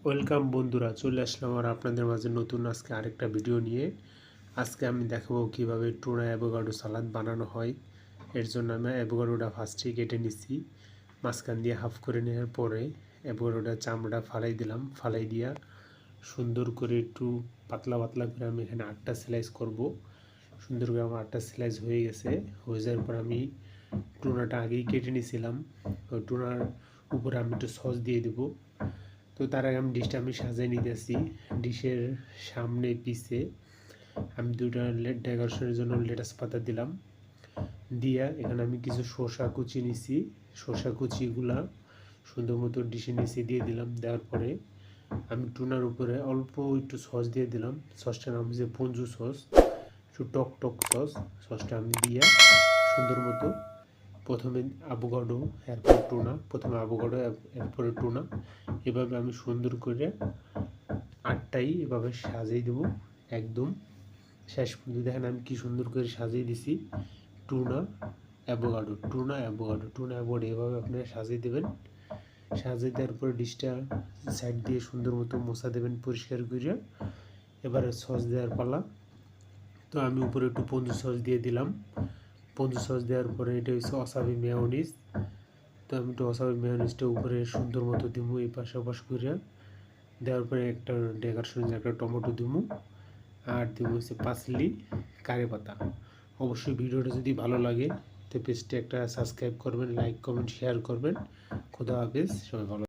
Welcome বন্ধুরা, চলে আসলাম আর আপনাদের মাঝে নতুন আজকে আরেকটা ভিডিও নিয়ে। আজকে আমি দেখাবো কিভাবে টুনা অ্যাভোকাডো সালাদ বানানো হয়। এর জন্য আমি অ্যাভোকাডোটা ফার্স্টে কেটে নিচ্ছি। মাঝখান দিয়ে হাফ করে নেওয়ার পরে অ্যাভোকাডোটা চামড়া ফালাই দিলাম। ফালাই দিয়া সুন্দর করে একটু পাতলা পাতলা করে আমি এখানে 8টা স্লাইস করব। সুন্দর করে আমার 8টা স্লাইস হয়ে গেছে। হয়ে যাওয়ার পর আমি টুনাটা আগেই কেটে নিয়েছিলাম। ওই টুনার উপরে আমি একটু সস দিয়ে দেবো। তো তার আগে আমি ডিশটা সাজিয়ে নিতেছি। ডিশের সামনে পিছে আমি দুটো ডেকোরেশনের জন্য লেটাস পাতা দিলাম। দিয়া এখানে আমি কিছু শসা কুচি নিছি। শসা কুচিগুলা সুন্দর মতো ডিশের নিচে দিয়ে দিলাম। দেওয়ার পরে আমি টুনার উপরে অল্প একটু সস দিয়ে দিলাম। সসটার নাম হচ্ছে পঞ্জু সস, একটু টক টক সস। সসটা আমি দিয়া সুন্দর মতো প্রথমে অ্যাভোকাডো, এরপর টুনা, প্রথমে অ্যাভোকাডো এরপরে টুনা, এভাবে আমি সুন্দর করে 8টাই এভাবে সাজিয়ে দেবো। একদম শেষ পর্যন্ত দেখেন আমি কি সুন্দর করে সাজিয়ে দিছি। Tuna avocado, tuna avocado, tuna avocado এভাবে আপনারা সাজিয়ে দেবেন। সাজিয়ে দেওয়ার পরে ডিশটা সাইড দিয়ে সুন্দর মতো মোছা দেবেন পরিষ্কার করে। এবারে সস দেওয়ার পালা। তো আমি উপরে একটু পঞ্জু সস দিয়ে দিলাম। পঞ্জু সস দেওয়ার পরে এটা হচ্ছে ওয়াসাবি মেয়োনিজ। তো আমি একটু ওয়াসাবি মেয়োনিজটা উপরে সুন্দর মতো দিব এই পাশে ওপাশ করে। দেওয়ার পরে একটা ডেকোরেশনের একটা টমেটো দিব, আর দিব হচ্ছে পাসলি, কারি পাতা। অবশ্যই ভিডিওটা যদি ভালো লাগে তো পেজটা একটা সাবস্ক্রাইব করবেন, লাইক কমেন্ট শেয়ার করবেন। খোদা হাফেজ, সবাই ভালো।